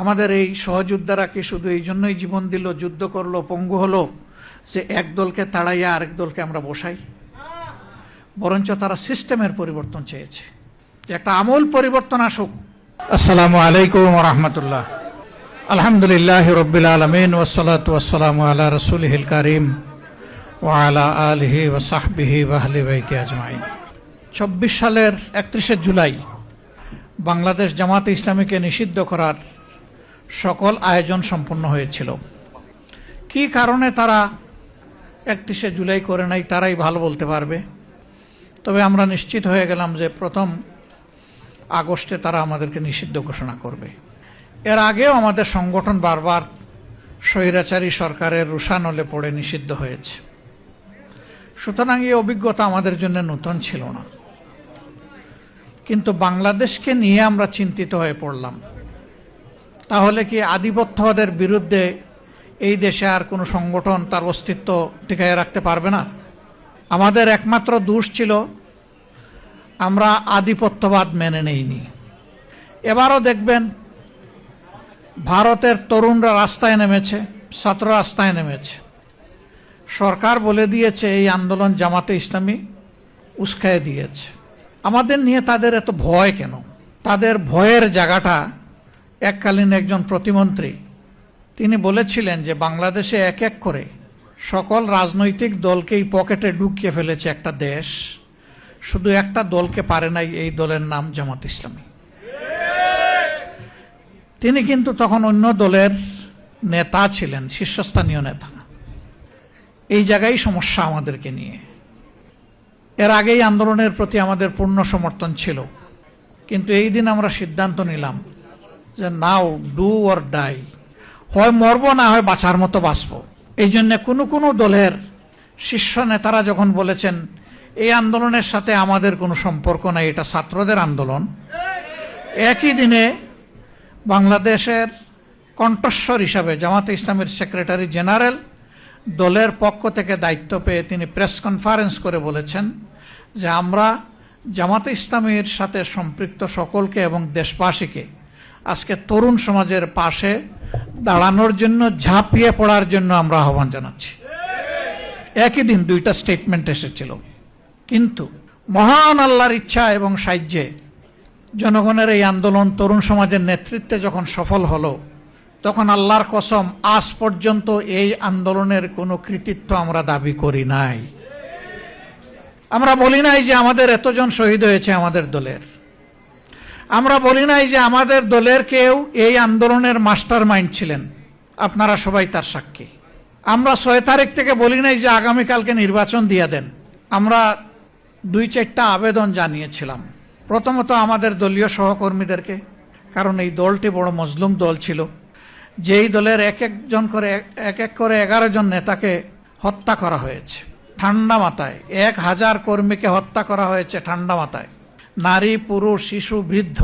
আমাদের এই সহযোদ্ধারা কি শুধু এই জন্যই জীবন দিল, যুদ্ধ করলো, পঙ্গু হলো যে এক দলকে তাড়াইয়া আরেক দলকে আমরা বসাই? বরঞ্চ তারা সিস্টেমের পরিবর্তন চেয়েছে, যে একটা আমূল পরিবর্তন আসুক। আসসালামু আলাইকুম ওয়া রাহমাতুল্লাহ। আলহামদুলিল্লাহ রাব্বিল আলামিন ওয়াসসালাতু ওয়াসসালামু আলা রাসূলিহিল কারীম ওয়া আলা আলিহি ওয়া সাহবিহি ওয়া আহলি বাইতি আজমাইন। ২৪ সালের ৩১শে জুলাই বাংলাদেশ জামাতে ইসলামীকে নিষিদ্ধ করার সকল আয়োজন সম্পন্ন হয়েছিল। কি কারণে তারা ৩১শে জুলাই করে নাই তারাই ভালো বলতে পারবে। তবে আমরা নিশ্চিত হয়ে গেলাম যে ১ম আগস্টে তারা আমাদেরকে নিষিদ্ধ ঘোষণা করবে। এর আগেও আমাদের সংগঠন বারবার স্বৈরাচারী সরকারের রুশানলে পড়ে নিষিদ্ধ হয়েছে। সুতরাং এই অভিজ্ঞতা আমাদের জন্য নতুন ছিল না, কিন্তু বাংলাদেশকে নিয়ে আমরা চিন্তিত হয়ে পড়লাম। তাহলে কি আধিপত্যবাদের বিরুদ্ধে এই দেশে আর কোনো সংগঠন তার অস্তিত্ব টিকিয়ে রাখতে পারবে না? আমাদের একমাত্র দোষ ছিল আমরা আধিপত্যবাদ মেনে নেইনি। এবারও দেখবেন ভারতের তরুণরা রাস্তায় নেমেছে, ছাত্র রাস্তায় নেমেছে। সরকার বলে দিয়েছে এই আন্দোলন জামাতে ইসলামী উস্কায়ে দিয়েছে। আমাদের নিয়ে তাদের এত ভয় কেন? তাদের ভয়ের জায়গাটা এককালীন একজন প্রতিমন্ত্রী তিনি বলেছিলেন যে বাংলাদেশে এক এক করে সকল রাজনৈতিক দলকেই পকেটে ঢুকিয়ে ফেলেছে একটা দেশ, শুধু একটা দলকে পারে নাই, এই দলের নাম জামাত ইসলামী। তিনি কিন্তু তখন অন্য দলের নেতা ছিলেন, শীর্ষস্থানীয় নেতা। এই জায়গায় সমস্যা আমাদেরকে নিয়ে। এর আগেই আন্দোলনের প্রতি আমাদের পূর্ণ সমর্থন ছিল, কিন্তু এই দিন আমরা সিদ্ধান্ত নিলাম যে নাও ডু অর ডাই, হয় মরবো না হয় বাঁচার মতো বাঁচবো। এই জন্য কোনো দলের শীর্ষ নেতারা যখন বলেছেন এই আন্দোলনের সাথে আমাদের কোনো সম্পর্ক নাই, এটা ছাত্রদের আন্দোলন, একই দিনে বাংলাদেশের কণ্ঠস্বর হিসাবে জামাতে ইসলামের সেক্রেটারি জেনারেল দলের পক্ষ থেকে দায়িত্ব পেয়ে তিনি প্রেস কনফারেন্স করে বলেছেন যে আমরা জামাতে ইসলামীর সাথে সম্পৃক্ত সকলকে এবং দেশবাসীকে আজকে তরুণ সমাজের পাশে দাঁড়ানোর জন্য, ঝাঁপিয়ে পড়ার জন্য আমরা আহ্বান জানাচ্ছি। একই দিন দুইটা স্টেটমেন্ট এসেছিল। কিন্তু মহান আল্লাহর ইচ্ছা এবং সাহায্যে জনগণের এই আন্দোলন তরুণ সমাজের নেতৃত্বে যখন সফল হলো, তখন আল্লাহর কসম আজ পর্যন্ত এই আন্দোলনের কোনো কৃতিত্ব আমরা দাবি করি নাই। আমরা বলি নাই যে আমাদের এতজন শহীদ হয়েছে আমাদের দলের। আমরা বলি নাই যে আমাদের দলের কেউ এই আন্দোলনের মাস্টার মাইন্ড ছিলেন, আপনারা সবাই তার সাক্ষী। আমরা ৬ তারিখ থেকে বলি নাই যে আগামীকালকে নির্বাচন দিয়ে দেন। আমরা ২-৪টা আবেদন জানিয়েছিলাম। প্রথমত আমাদের দলীয় সহকর্মীদেরকে, কারণ এই দলটি বড় মজলুম দল ছিল, যেই দলের এক এক করে 11 জন নেতাকে হত্যা করা হয়েছে ঠান্ডা মাথায়। 1000 কর্মীকে হত্যা করা হয়েছে ঠান্ডা মাথায়। নারী, পুরুষ, শিশু, বৃদ্ধ,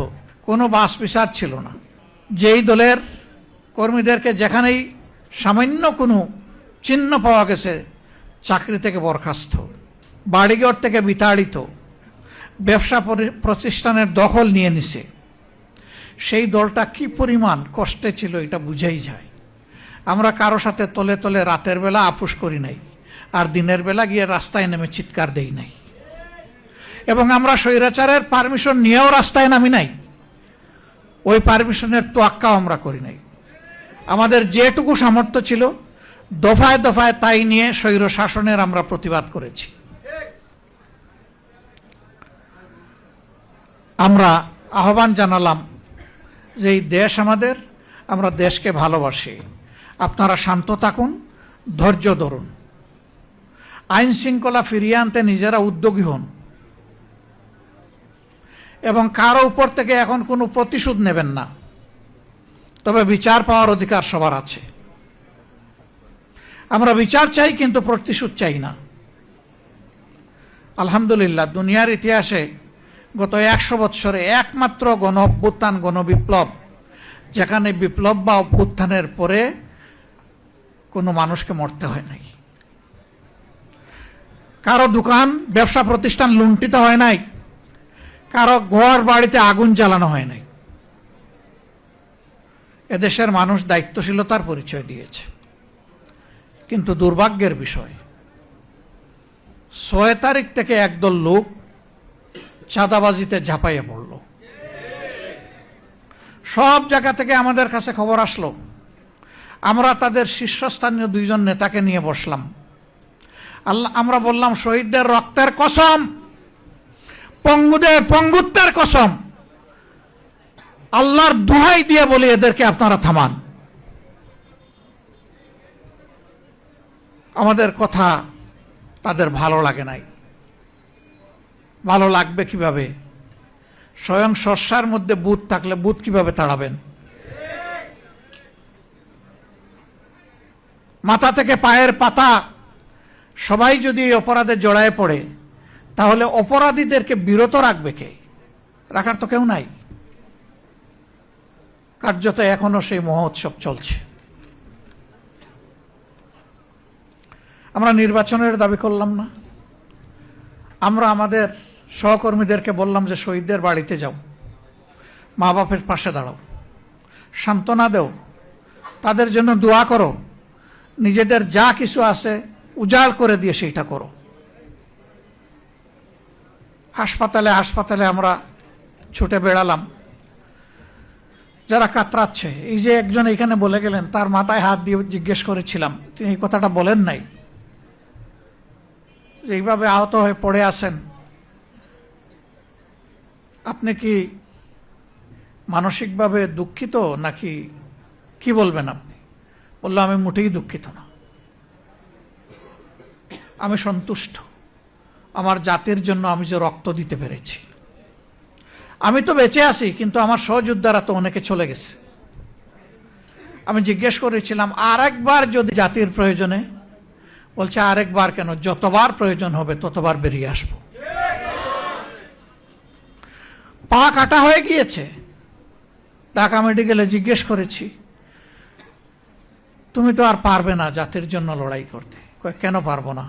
কোনো বাস বিচার ছিল না। যেই দলের কর্মীদেরকে যেখানেই সামান্য কোনো চিহ্ন পাওয়া গেছে চাকরি থেকে বরখাস্ত, বাড়িঘর থেকে বিতাড়িত, ব্যবসা প্রতিষ্ঠানের দখল নিয়ে নিছে, সেই দলটা কি পরিমাণ কষ্টে ছিল এটা বুঝাই যায়। আমরা কারো সাথে তলে তলে রাতের বেলা আপোষ করি নাই, আর দিনের বেলা গিয়ে রাস্তায় নেমে চিৎকার দেই নাই, এবং আমরা স্বৈরাচারের পারমিশন নিয়েও রাস্তায় নামি নাই। ওই পারমিশনের তোয়াক্কাও আমরা করি নাই। আমাদের যেটুকু সামর্থ্য ছিল দফায় দফায় তাই নিয়ে স্বৈর শাসনের আমরা প্রতিবাদ করেছি। আমরা আহ্বান জানালাম যে এই দেশ আমাদের, আমরা দেশকে ভালোবাসি, আপনারা শান্ত থাকুন, ধৈর্য ধরুন, আইন শৃঙ্খলা ফিরিয়ে আনতে নিজেরা উদ্যোগী হন, এবং কারো উপর থেকে এখন কোনো প্রতিশোধ নেবেন না। তবে বিচার পাওয়ার অধিকার সবার আছে। আমরা বিচার চাই, কিন্তু প্রতিশোধ চাই না। আলহামদুলিল্লাহ, দুনিয়ার ইতিহাসে গত 100 বৎসরে একমাত্র গণ অভ্যুত্থান, গণবিপ্লব, যেখানে বিপ্লব বা অভ্যুত্থানের পরে কোনো মানুষকে মরতে হয় নাই, কারো দোকান ব্যবসা প্রতিষ্ঠান লুণ্ঠিত হয় নাই, কারো ঘর বাড়িতে আগুন জ্বালানো হয় নাই। এদেশের মানুষ দায়িত্বশীলতার পরিচয় দিয়েছে। কিন্তু দুর্ভাগ্যের বিষয়, ৬ তারিখ থেকে একদল লোক চাঁদাবাজিতে ঝাঁপাইয়ে পড়ল। সব জায়গা থেকে আমাদের কাছে খবর আসলো। আমরা তাদের শীর্ষস্থানীয় 2 জন নেতাকে নিয়ে বসলাম। আমরা বললাম, শহীদদের রক্তের কসম, পঙ্গুদের পঙ্গুত্বের কসম, আল্লাহর দোহাই দিয়ে বলি এদেরকে আপনারা থামান। আমাদের কথা তাদের ভালো লাগে নাই। ভালো লাগবে কিভাবে? স্বয়ং শস্যার মধ্যে ভূত থাকলে ভূত কিভাবে তাড়াবেন? মাথা থেকে পায়ের পাতা সবাই যদি এই অপরাধে জড়ায় পড়ে, তাহলে অপরাধীদেরকে বিরত রাখবে কে? রাখার তো কেউ নাই। কার্যত এখনো সেই মহোৎসব চলছে। আমরা নির্বাচনের দাবি করলাম না। আমরা আমাদের সহকর্মীদেরকে বললাম যে শহীদদের বাড়িতে যাও, মা বাপের পাশে দাঁড়াও, সান্ত্বনা দেও, তাদের জন্য দোয়া করো, নিজেদের যা কিছু আছে উজাড় করে দিয়ে সেইটা করো। হাসপাতালে হাসপাতালে আমরা ছুটে বেড়ালাম। যারা কাতরাচ্ছে, এই যে একজন এখানে বলে গেলেন, তার মাথায় হাত দিয়ে জিজ্ঞেস করেছিলাম, তিনি এই কথাটা বলেন নাই যে এইভাবে আহত হয়ে পড়ে আছেন, আপনি কি মানসিকভাবে দুঃখিত নাকি কি বলবেন আপনি? বললো, আমি মোটেই দুঃখিত না, আমি সন্তুষ্ট। আমার জাতির জন্য আমি যে রক্ত দিতে পেরেছি। আমি তো বেঁচে আছি, কিন্তু আমার সহযোদ্ধারা তো অনেকে চলে গেছে। আমি জিজ্ঞেস করেছিলাম, আরেকবার যদি জাতির প্রয়োজনে? বলছে, আরেকবার কেন, যতবার প্রয়োজন হবে ততবার বেরিয়ে আসব। পা কাটা হয়ে গিয়েছে। ঢাকা মেডিকেলে জিজ্ঞেস করেছি, তুমি তো আর পারবে না জাতির জন্য লড়াই করতে। কেন পারবো না?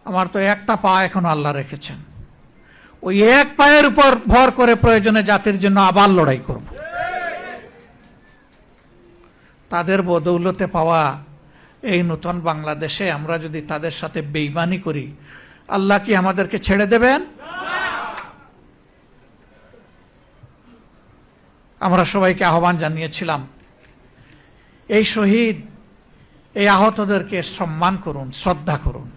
আমার তো একটা পা এখন আল্লাহ রেখেছেন, ওই এক পায়ের উপর ভর করে প্রয়োজনে জাতির জন্য আবার লড়াই করব। তাদের বদৌলতে পাওয়া এই নতুন বাংলাদেশে আমরা যদি তাদের সাথে বেঈমানি করি, আল্লাহ কি আমাদেরকে ছেড়ে দেবেন? আমরা সবাইকে আহ্বান জানিয়েছিলাম, এই শহীদ, এই আহতদেরকে সম্মান করুন, শ্রদ্ধা করুন,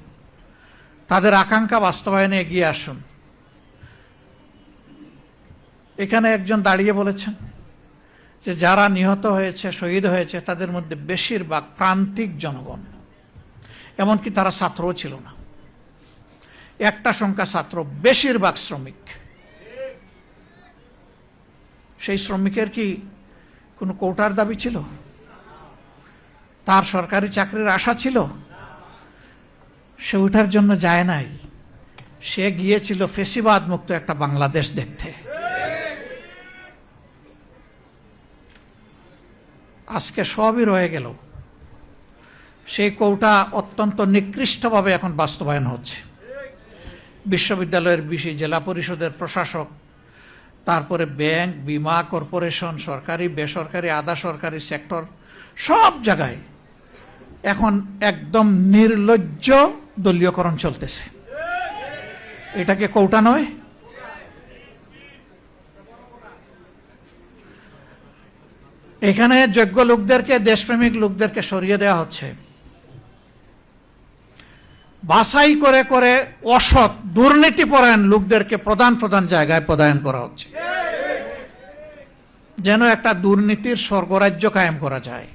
তাদের আকাঙ্ক্ষা বাস্তবায়নে এগিয়ে আসুন। এখানে একজন দাঁড়িয়ে বলেছেন যে যারা নিহত হয়েছে, শহীদ হয়েছে, তাদের মধ্যে বেশিরভাগ প্রান্তিক জনগণ, এমনকি তারা ছাত্রও ছিল না। একটা সংখ্যা ছাত্র, বেশিরভাগ শ্রমিক। সেই শ্রমিকের কি কোনো কোটার দাবি ছিল? তার সরকারি চাকরির আশা ছিল? সে ওঠার জন্য যায় নাই। সে গিয়েছিল ফেসিবাদ মুক্ত একটা বাংলাদেশ দেখতে। আজকে সবই রয়ে গেল। সেই কোটা অত্যন্ত নিকৃষ্টভাবে এখন বাস্তবায়ন হচ্ছে। বিশ্ববিদ্যালয়ের বিশি, জেলা পরিষদের প্রশাসক, তারপরে ব্যাংক, বিমা কর্পোরেশন, সরকারি বেসরকারি আধা সরকারি সেক্টর, সব জায়গায় এখন একদম নির্লজ্জ দলীয়করণ চলতেছে। এটাকে কোটা নয়? এখানে যোগ্য লোকদেরকে, দেশপ্রেমিক লোকদেরকে সরিয়ে দেওয়া হচ্ছে। বাছাই করে করে অসৎ, দুর্নীতিপরায়ণ লোকদেরকে প্রধান প্রধান জায়গায় পদায়ন করা হচ্ছে, যেন একটা দুর্নীতির স্বর্গরাজ্য কায়েম করা যায়।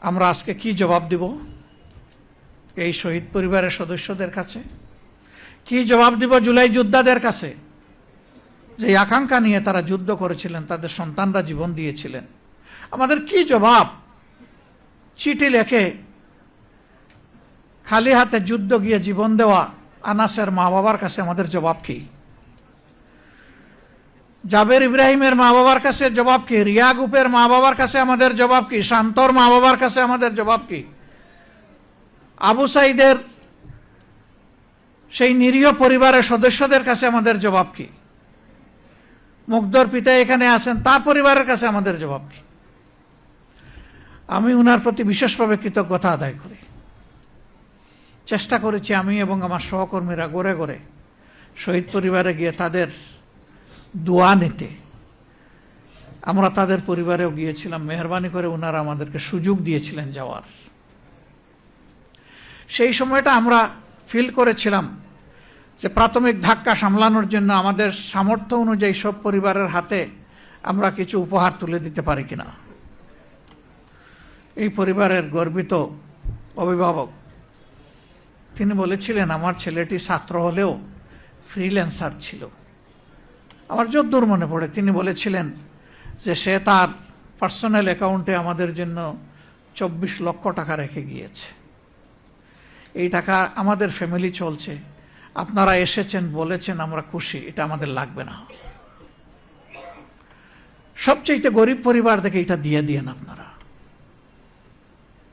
আমরা আজকে কি জবাব দিব এই শহীদ পরিবারের সদস্যদের কাছে? কি জবাব দিব জুলাই যোদ্ধাদের কাছে, যে আকাঙ্ক্ষা নিয়ে তারা যুদ্ধ করেছিলেন, তাদের সন্তানরা জীবন দিয়েছিলেন? আমাদের কি জবাব? চিঠি লেখে খালি হাতে যুদ্ধ গিয়ে জীবন দেওয়া আনাসের মা বাবার কাছে আমাদের জবাব কি? জাবের ইব্রাহিমের মা বাবার কাছে জবাব কি? রিয়া গুপের মা বাবার কাছে আমাদের জবাব কি? শান্তর মা বাবার কাছে আমাদের জবাব কি? আবু সাইদের সেই নিরীহ পরিবারের সদস্যদের কাছে আমাদের জবাব কি? মুগ্ধর পিতা এখানে আছেন, তার পরিবারের কাছে আমাদের জবাব কি? আমি উনার প্রতি বিশেষভাবে কৃতজ্ঞতা আদায় করি। চেষ্টা করেছি আমি এবং আমার সহকর্মীরা ঘরে ঘরে শহীদ পরিবারে গিয়ে তাদের দোয়া নিতে। আমরা তাদের পরিবারেও গিয়েছিলাম, মেহরবানি করে ওনারা আমাদেরকে সুযোগ দিয়েছিলেন যাওয়ার। সেই সময়টা আমরা ফিল করেছিলাম যে প্রাথমিক ধাক্কা সামলানোর জন্য আমাদের সামর্থ্য অনুযায়ী সব পরিবারের হাতে আমরা কিছু উপহার তুলে দিতে পারি কিনা। এই পরিবারের গর্বিত অভিভাবক তিনি বলেছিলেন, আমার ছেলেটি ছাত্র হলেও ফ্রিল্যান্সার ছিল। আমার যদ্দূর মনে পড়ে তিনি বলেছিলেন যে সে তার পার্সোনাল অ্যাকাউন্টে আমাদের জন্য 24 লক্ষ টাকা রেখে গিয়েছে। এই টাকা আমাদের ফ্যামিলি চলছে, আপনারা এসেছেন বলেছেন আমরা খুশি, এটা আমাদের লাগবে না। সবচেয়ে গরিব পরিবার দেখে এটা দিয়ে দিয়েন আপনারা।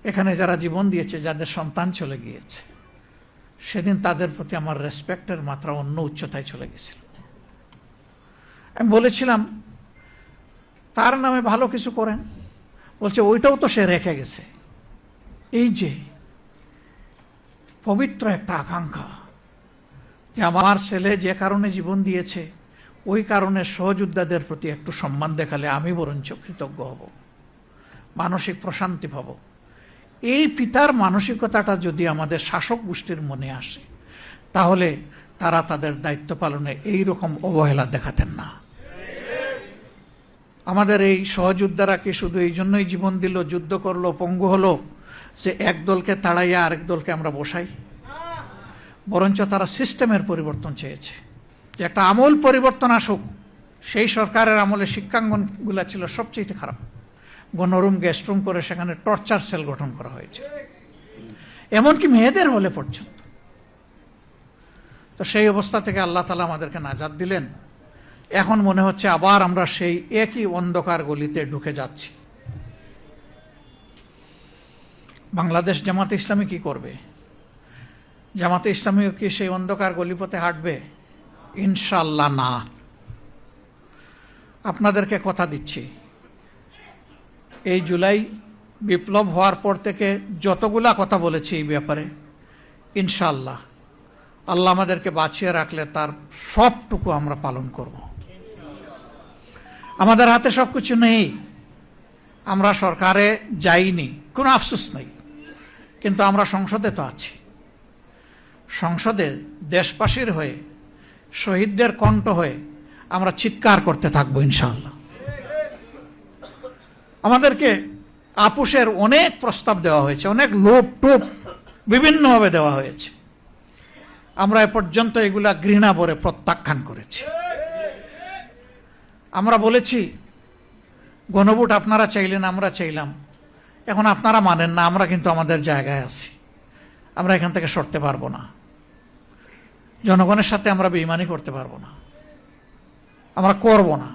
এখানে যারা জীবন দিয়েছে, যাদের সন্তান চলে গিয়েছে, সেদিন তাদের প্রতি আমার রেসপেক্টের মাত্রা অন্য উচ্চতায় চলে গেছিল। আমি বলেছিলাম তার নামে ভালো কিছু করেন, বলছে ওইটাও তো সে রেখে গেছে। এই যে পবিত্র একটা আকাঙ্ক্ষা যে আমার ছেলে যে কারণে জীবন দিয়েছে, ওই কারণে সহযোদ্ধাদের প্রতি একটু সম্মান দেখালে আমি বরঞ্চ কৃতজ্ঞ হব, মানসিক প্রশান্তি পাব। এই পিতার মানসিকতাটা যদি আমাদের শাসক গোষ্ঠীর মনে আসে, তাহলে তারা তাদের দায়িত্ব পালনে এই রকম অবহেলা দেখাতেন না। আমাদের এই সহযোদ্ধারা কি শুধু এই জন্যই জীবন দিল, যুদ্ধ করলো, পঙ্গু হলো যে এক দলকে তাড়াইয়া আরেক দলকে আমরা বসাই? বরঞ্চ তারা সিস্টেমের পরিবর্তন চেয়েছে, যে একটা আমূল পরিবর্তন আসুক। সেই সরকারের আমলে শিক্ষাঙ্গনগুলা ছিল সবচেয়ে খারাপ, গণরুম গেস্টরুম করে সেখানে টর্চার সেল গঠন করা হয়েছে, এমনকি মেয়েদের হলে পর্যন্ত। তো সেই অবস্থা থেকে আল্লাহ তাআলা আমাদেরকে নাজাত দিলেন। এখন মনে হচ্ছে আবার আমরা সেই একই অন্ধকার গলিতে ঢুকে যাচ্ছি। বাংলাদেশ জামাতে ইসলামী কি করবে? জামাতে ইসলামী কি সেই অন্ধকার গলিপথে হাঁটবে? ইনশাআল্লাহ না। আপনাদেরকে কথা দিচ্ছি, এই জুলাই বিপ্লব হওয়ার পর থেকে যতগুলা কথা বলেছি এই ব্যাপারে, ইনশাআল্লাহ আল্লাহ আমাদেরকে বাঁচিয়ে রাখলে তার সবটুকু আমরা পালন করব। আমাদের হাতে সব কিছু নেই, আমরা সরকারে যাইনি, কোনো আফসোস নেই, কিন্তু আমরা সংসদে তো আছি। সংসদে দেশবাসীর হয়ে, শহীদদের কণ্ঠ হয়ে আমরা চিৎকার করতে থাকবো ইনশাআল্লাহ। আমাদেরকে আপোষের অনেক প্রস্তাব দেওয়া হয়েছে, অনেক লোভ টোপ বিভিন্নভাবে দেওয়া হয়েছে। আমরা এ পর্যন্ত এগুলা ঘৃণা ভরে প্রত্যাখ্যান করেছি। আমরা বলেছি গণভোট আপনারা চাইলেন, আমরা চাইলাম, এখন আপনারা মানেন না, আমরা কিন্তু আমাদের জায়গায় আছি, আমরা এখান থেকে সরতে পারবো না। জনগণের সাথে আমরা বেঈমানি করতে পারবো না, আমরা করব না।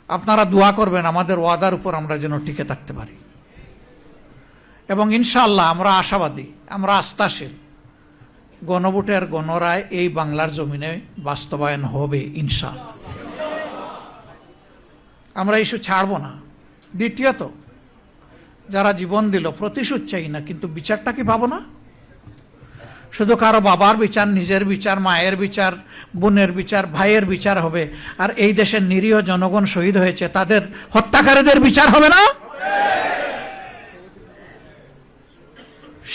আপনারা দোয়া করবেন আমাদের ওয়াদার উপর আমরা যেন টিকে থাকতে পারি। এবং ইনশাআল্লাহ আমরা আশাবাদী, আমরা আস্থাশীল, গণভোটের গণরায় এই বাংলার জমিনে বাস্তবায়ন হবে ইনশাআল্লাহ। আমরা ইস্যু ছাড়ব না। দ্বিতীয়ত, যারা জীবন দিল, প্রতিশোধ চাই না, কিন্তু বিচারটা কি পাবো না? শুধু কারো বাবার বিচার, নিজের বিচার, মায়ের বিচার, বোনের বিচার, ভাইয়ের বিচার হবে, আর এই দেশের নিরীহ জনগণ শহীদ হয়েছে তাদের হত্যাকারীদের বিচার হবে না?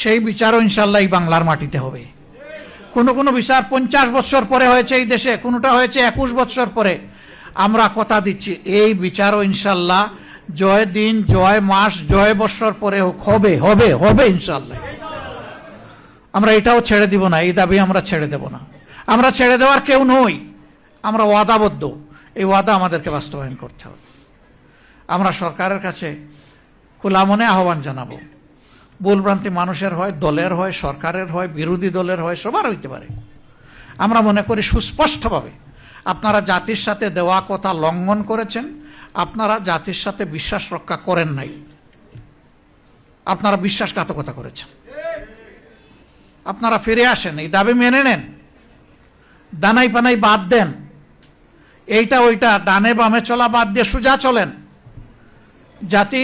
সেই বিচারও ইনশাআল্লাহ এই বাংলার মাটিতে হবে। কোনো কোনো বিচার 50 বছর পরে হয়েছে এই দেশে, কোনোটা হয়েছে 21 বছর পরে। আমরা কথা দিচ্ছি এই বিচারও ইনশাআল্লাহ জয় দিন, জয় মাস, জয় বছর পরে হবে হবে হবে ইনশাআল্লাহ। আমরা এটাও ছেড়ে দিব না, এই দাবি আমরা ছেড়ে দেব না। আমরা ছেড়ে দেওয়ার কেউ নই, আমরা ওয়াদাবদ্ধ। এই ওয়াদা আমাদেরকে বাস্তবায়ন করতে হবে। আমরা সরকারের কাছে খোলা মনে আহ্বান জানাবো। ভুলভ্রান্তি মানুষের হয়, দলের হয়, সরকারের হয়, বিরোধী দলের হয়, সবার হইতে পারে। আমরা মনে করি সুস্পষ্টভাবে আপনারা জাতির সাথে দেওয়া কথা লঙ্ঘন করেছেন, আপনারা জাতির সাথে বিশ্বাস রক্ষা করেন নাই, আপনারা বিশ্বাসঘাতকতা করেছেন। আপনারা ফিরে আসেন, এই দাবি মেনে নেন, দানাই পানাই বাদ দেন। এইটা ওইটা ডানে বামে চলা বাদ দিয়ে সোজা চলেন। জাতি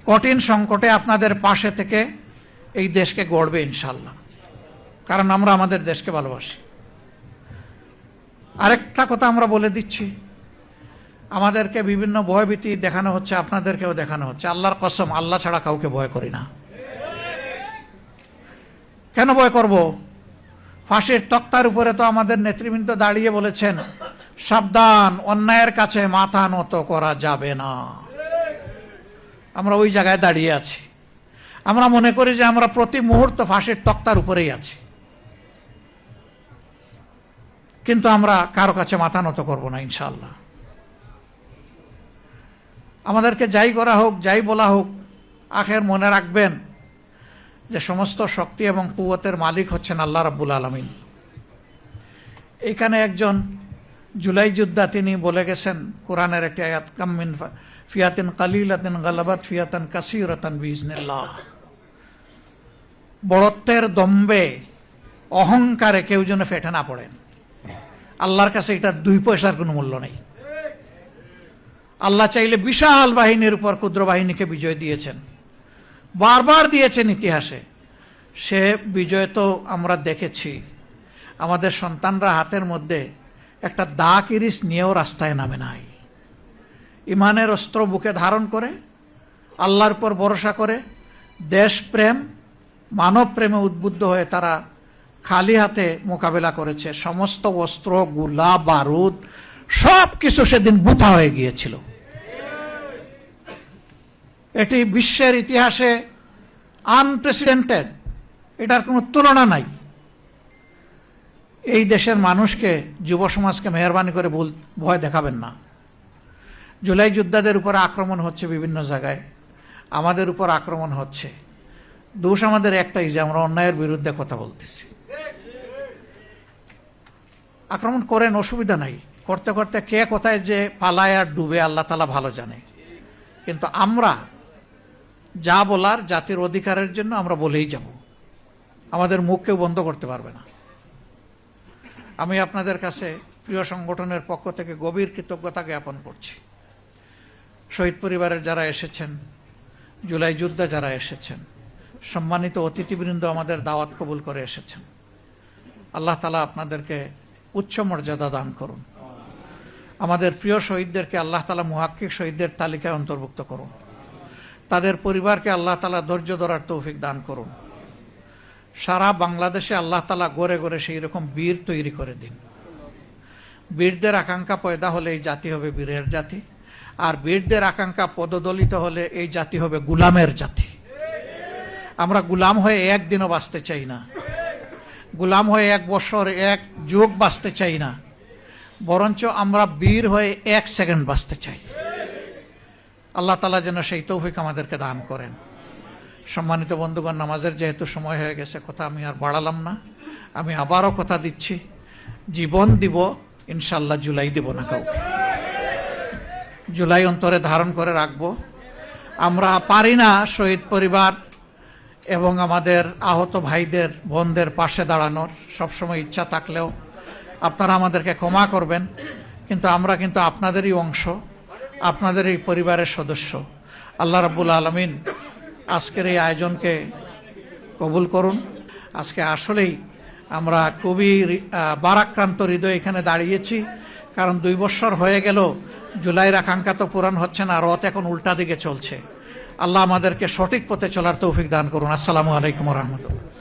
কঠিন সংকটে আপনাদের পাশে থেকে এই দেশকে গড়বে ইনশাল্লাহ, কারণ আমরা আমাদের দেশকে ভালোবাসি। আরেকটা কথা আমরা বলে দিচ্ছি, আমাদেরকে বিভিন্ন ভয়ভীতি দেখানো হচ্ছে, আপনাদেরকেও দেখানো হচ্ছে। আল্লাহর কসম, আল্লাহ ছাড়া কাউকে ভয় করি না। কেন ভয় করব? ফাঁসির তক্তার উপরে তো আমাদের নেতৃবৃন্দ দাঁড়িয়ে বলেছেন, সাবধান, অন্যায়ের কাছে মাথা নত করা যাবে না। আমরা ওই জায়গায় দাঁড়িয়ে আছি। আমরা মনে করি যে আমরা প্রতি মুহূর্ত ফাঁসির তক্তার উপরেই আছি, কিন্তু আমরা কারো কাছে মাথা নত করব না ইনশাআল্লাহ। আমাদেরকে যাই করা হোক, যাই বলা হোক, আখের মনে রাখবেন যে সমস্ত শক্তি এবং কুওয়াতের মালিক হচ্ছেন আল্লাহ রাব্বুল আলামিন। এখানে একজন জুলাই যোদ্ধা তিনি বলে গেছেন কোরআনের একটি আয়াত, কামিন ফিয়াতিন কালিলাতিন গালাবাত ফিয়াতান কাসীরাতান বিইজনিল্লাহ। বড়ত্বের দম্বে, অহংকারে কেউ যেন ফেটে না পড়েন। আল্লাহর কাছে এটা 2 পয়সার কোনো মূল্য নেই। আল্লাহ চাইলে বিশাল বাহিনীর উপর ক্ষুদ্র বাহিনীকে বিজয় দিয়েছেন, বারবার দিয়েছেন ইতিহাসে। সে বিজয় তো আমরা দেখেছি। আমাদের সন্তানরা হাতের মধ্যে একটা দা কিরিস নিয়েও রাস্তায় নামে নাই। ইমানের অস্ত্র বুকে ধারণ করে, আল্লাহর উপর ভরসা করে, দেশপ্রেম, মানব প্রেমে উদ্বুদ্ধ হয়ে তারা খালি হাতে মোকাবেলা করেছে। সমস্ত অস্ত্র, গোলা বারুদ সব কিছু সেদিন বুথা হয়ে গিয়েছিল। এটি বিশ্বের ইতিহাসে আনপ্রেসিডেন্টেড, এটার কোনো তুলনা নাই। এই দেশের মানুষকে, যুব সমাজকে মেহরবানি করে ভয় দেখাবেন না। জুলাই যোদ্ধাদের উপর আক্রমণ হচ্ছে বিভিন্ন জায়গায়, আমাদের উপর আক্রমণ হচ্ছে। দোষ আমাদের একটাই যে আমরা অন্যায়ের বিরুদ্ধে কথা বলতেছি। আক্রমণ করেন, অসুবিধা নাই। করতে করতে কে কোথায় যে পালায় আর ডুবে আল্লাহ তাআলা ভালো জানে। কিন্তু আমরা যা বলার জাতির অধিকারের জন্য আমরা বলেই যাব, আমাদের মুখ কেউ বন্ধ করতে পারবে না। আমি আপনাদের কাছে প্রিয় সংগঠনের পক্ষ থেকে গভীর কৃতজ্ঞতা জ্ঞাপন করছি। শহীদ পরিবারের যারা এসেছেন, জুলাই যোদ্ধা যারা এসেছেন, সম্মানিত অতিথিবৃন্দ আমাদের দাওয়াত কবুল করে এসেছেন, আল্লাহ তাআলা আপনাদেরকে উচ্চ মর্যাদা দান করুন। আমাদের প্রিয় শহীদদেরকে আল্লাহ তাআলা মুহাক্কিক শহীদদের তালিকায় অন্তর্ভুক্ত করুন। তাদের পরিবারকে আল্লাহ তাআলা ধৈর্য ধরার তৌফিক দান করুন। সারা বাংলাদেশে আল্লাহ তাআলা গড়ে গড়ে সেই রকম বীর তৈরি করে দিন। বীরদের আকাঙ্ক্ষা পয়দা হলে এই জাতি হবে বীরের জাতি, আর বীরদের আকাঙ্ক্ষা পদদলিত হলে এই জাতি হবে গুলামের জাতি। আমরা গুলাম হয়ে একদিনও বাঁচতে চাই না, গুলাম হয়ে 1 বছর 1 যুগ বাঁচতে চাই না, বরঞ্চ আমরা বীর হয়ে 1 সেকেন্ড বাঁচতে চাই। আল্লাহ তাআলা যেন সেই তৌফিক আমাদেরকে দান করেন। সম্মানিত বন্ধুগণ, নামাজের যেহেতু সময় হয়ে গেছে, কথা আমি আর বাড়ালাম না। আমি আবারও কথা দিচ্ছি, জীবন দিব ইনশাল্লাহ, জুলাই দিব না কাউকে। জুলাই অন্তরে ধারণ করে রাখবো। আমরা পারি না শহীদ পরিবার এবং আমাদের আহত ভাইদের বোনদের পাশে দাঁড়ানোর, সবসময় ইচ্ছা থাকলেও আপনারা আমাদেরকে ক্ষমা করবেন, কিন্তু আমরা কিন্তু আপনাদেরই অংশ, আপনাদের এই পরিবারের সদস্য। আল্লাহ রাব্বুল আলামিন আজকের এই আয়োজনকে কবুল করুন। আজকে আসলেই আমরা খুবই বারাক্রান্ত হৃদয়ে এখানে দাঁড়িয়েছি, কারণ 2 বছর হয়ে গেল জুলাইয়ের আকাঙ্ক্ষা তো পূরণ হচ্ছে না, রথ এখন উল্টা দিকে চলছে। আল্লাহ আমাদেরকে সঠিক পথে চলার তৌফিক দান করুন। আসসালামু আলাইকুম ওয়া রাহমাতুল্লাহ।